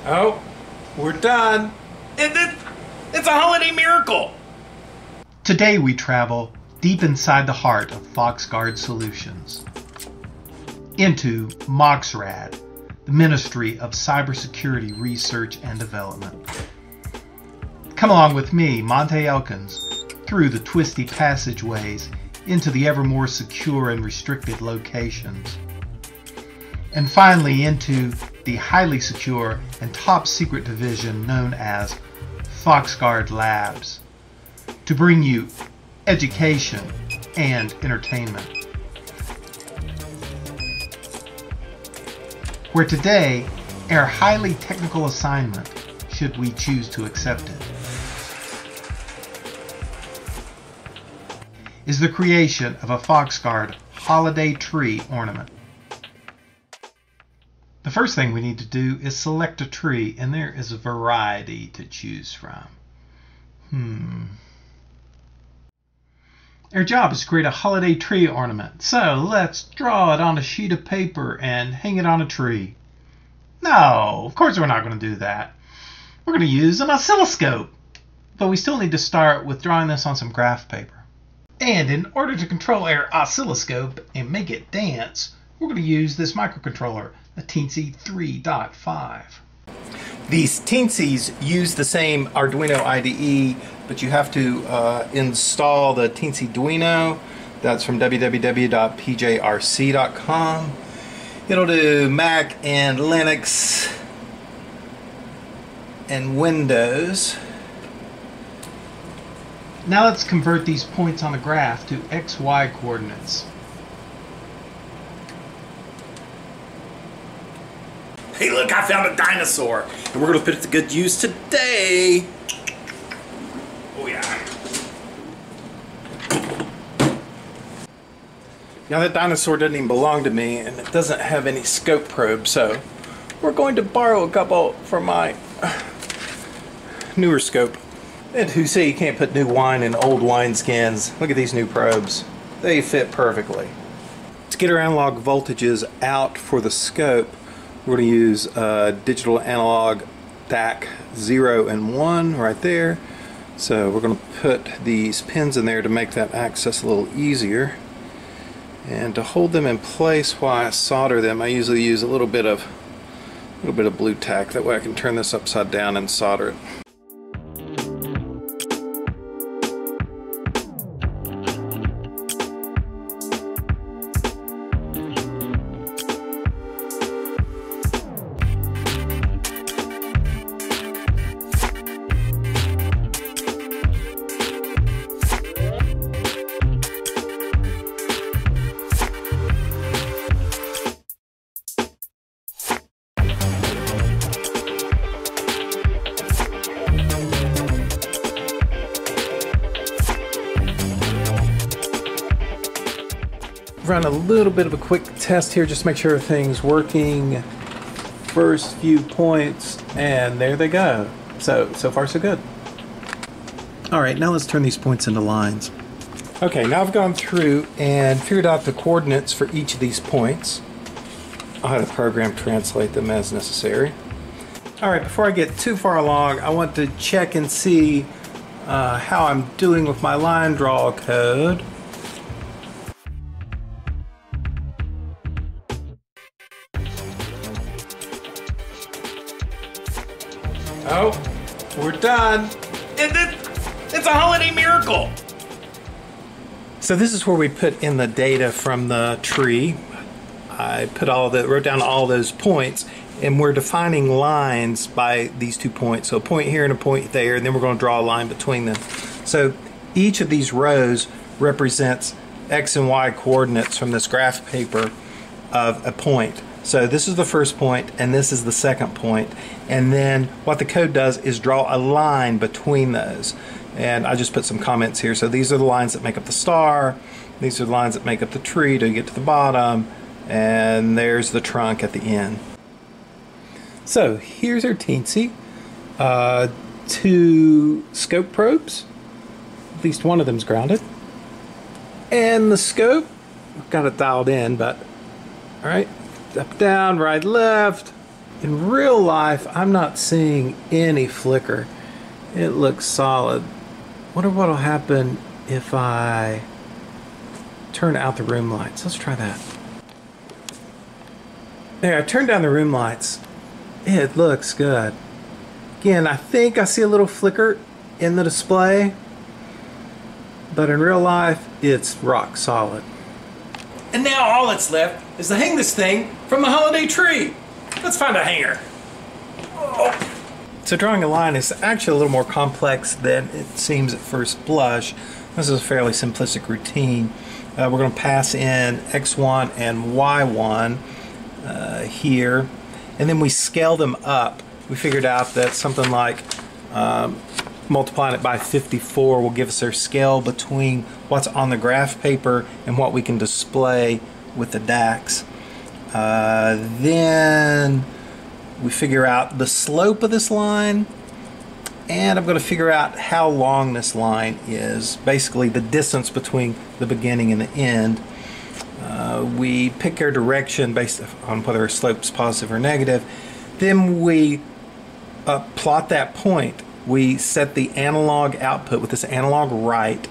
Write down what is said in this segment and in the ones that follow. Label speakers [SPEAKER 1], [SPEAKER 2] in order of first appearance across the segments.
[SPEAKER 1] Oh, we're done. It's a holiday miracle.
[SPEAKER 2] Today we travel deep inside the heart of FoxGuard Solutions, into MoxRad, the Ministry of Cybersecurity Research and Development. Come along with me, Monta Elkins, through the twisty passageways into the ever more secure and restricted locations, and finally into the highly secure and top secret division known as FoxGuard Labs, to bring you education and entertainment. Where today, our highly technical assignment, should we choose to accept it, is the creation of a FoxGuard holiday tree ornament. The first thing we need to do is select a tree, and there is a variety to choose from. Our job is to create a holiday tree ornament, so let's draw it on a sheet of paper and hang it on a tree. No, of course we're not going to do that. We're going to use an oscilloscope, but we still need to start with drawing this on some graph paper. And in order to control our oscilloscope and make it dance, we're going to use this microcontroller, a Teensy 3.5.
[SPEAKER 1] These Teensies use the same Arduino IDE, but you have to install the Teensy Duino. That's from www.pjrc.com. It'll do Mac and Linux and Windows.
[SPEAKER 2] Now let's convert these points on a graph to XY coordinates.
[SPEAKER 1] Hey look, I found a dinosaur! And we're going to put it to good use today! Oh yeah. Now that dinosaur doesn't even belong to me, and it doesn't have any scope probes, so we're going to borrow a couple from my newer scope. And who say you can't put new wine in old wineskins? Look at these new probes. They fit perfectly. To get our analog voltages out for the scope, we're going to use digital analog DAC 0 and 1 right there. So we're going to put these pins in there to make that access a little easier. And to hold them in place while I solder them, I usually use a little bit of blue tack. That way I can turn this upside down and solder it. Run a little bit of a quick test here just to make sure everything's working. First few points, and there they go. So far so good. Alright, now let's turn these points into lines. Okay, now I've gone through and figured out the coordinates for each of these points. I'll have the program translate them as necessary. Alright, before I get too far along, I want to check and see how I'm doing with my line draw code. Oh, we're done. It's a holiday miracle. So this is where we put in the data from the tree. I wrote down all those points, and we're defining lines by these 2 points. So a point here and a point there, and then we're going to draw a line between them. So each of these rows represents X and Y coordinates from this graph paper of a point. So this is the first point, and this is the second point. And then what the code does is draw a line between those. And I just put some comments here. So these are the lines that make up the star. These are the lines that make up the tree to get to the bottom. And there's the trunk at the end. So here's our teensy. 2 scope probes. At least one of them's grounded. And the scope, got it dialed in, but all right. Up, down, right, left. In real life, I'm not seeing any flicker. It looks solid. Wonder what'll happen if I turn out the room lights. Let's try that. There, I turned down the room lights. It looks good. Again, I think I see a little flicker in the display, but in real life, it's rock solid. And now all that's left is to hang this thing from the holiday tree. Let's find a hanger. Oh. So drawing a line is actually a little more complex than it seems at first blush. This is a fairly simplistic routine. We're going to pass in X1 and Y1 here, and then we scale them up. We figured out that something like multiplying it by 54 will give us our scale between what's on the graph paper and what we can display with the DAX. Then we figure out the slope of this line, and I'm going to figure out how long this line is, basically the distance between the beginning and the end. We pick our direction based on whether our slope's positive or negative. Then we plot that point. We set the analog output with this analog write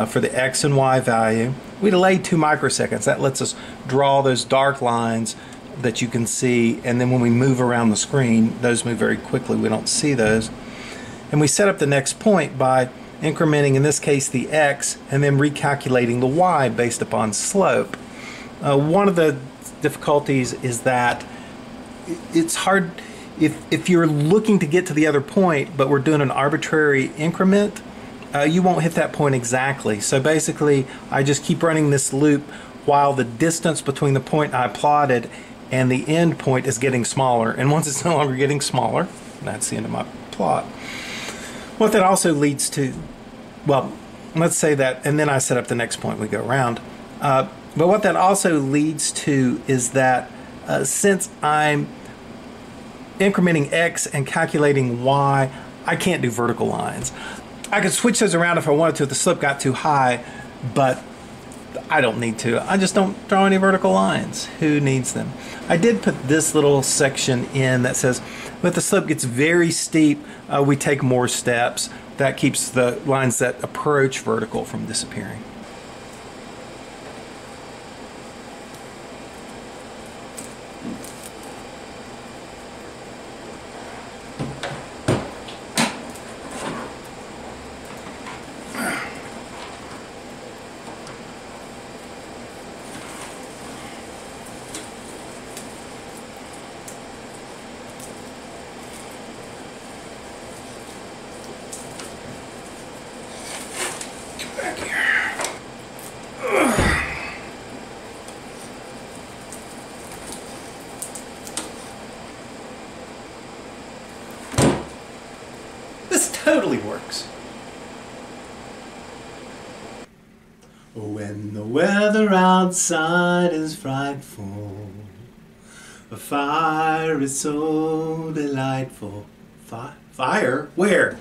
[SPEAKER 1] for the X and Y value. We delay 2 microseconds. That lets us draw those dark lines that you can see, and then when we move around the screen, those move very quickly. We don't see those. And we set up the next point by incrementing, in this case, the X, and then recalculating the Y based upon slope. One of the difficulties is that it's hard if you're looking to get to the other point, but we're doing an arbitrary increment, you won't hit that point exactly. So basically, I just keep running this loop while the distance between the point I plotted and the end point is getting smaller. And once it's no longer getting smaller, that's the end of my plot. What that also leads to, well, let's say that, and then I set up the next point, we go around. But what that also leads to is that since I'm incrementing X and calculating Y, I can't do vertical lines. I could switch those around if I wanted to if the slope got too high, but I don't need to. I just don't draw any vertical lines. Who needs them? I did put this little section in that says, if the slope gets very steep, we take more steps. That keeps the lines that approach vertical from disappearing. Back here. This totally works. When the weather outside is frightful, a fire is so delightful. Fire? Where?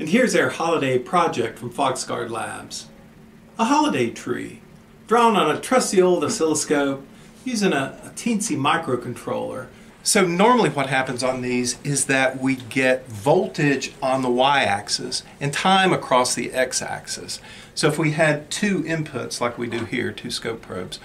[SPEAKER 1] And here's our holiday project from FoxGuard Labs. A holiday tree, drawn on a trusty old oscilloscope using a teensy microcontroller. So normally what happens on these is that we get voltage on the y-axis and time across the x-axis. So if we had 2 inputs like we do here, 2 scope probes,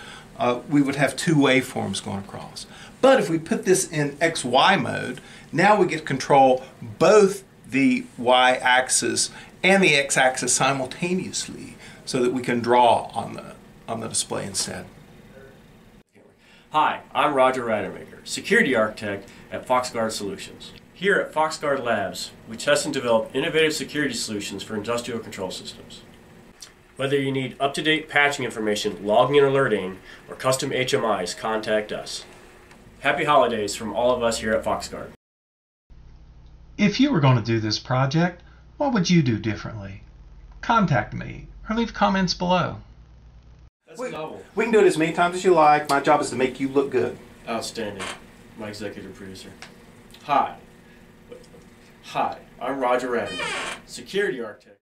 [SPEAKER 1] we would have 2 waveforms going across. But if we put this in XY mode, now we get to control both the y-axis and the x-axis simultaneously so that we can draw on the display instead.
[SPEAKER 3] Hi, I'm Roger Rademacher, Security Architect at FoxGuard Solutions. Here at FoxGuard Labs, we test and develop innovative security solutions for industrial control systems. Whether you need up-to-date patching information, logging and alerting, or custom HMIs, contact us. Happy holidays from all of us here at FoxGuard.
[SPEAKER 2] If you were going to do this project, what would you do differently? Contact me or leave comments below.
[SPEAKER 3] That's novel.
[SPEAKER 1] We can do it as many times as you like. My job is to make you look good.
[SPEAKER 3] Outstanding. My executive producer. Hi, I'm Roger Rademacher, Security Architect.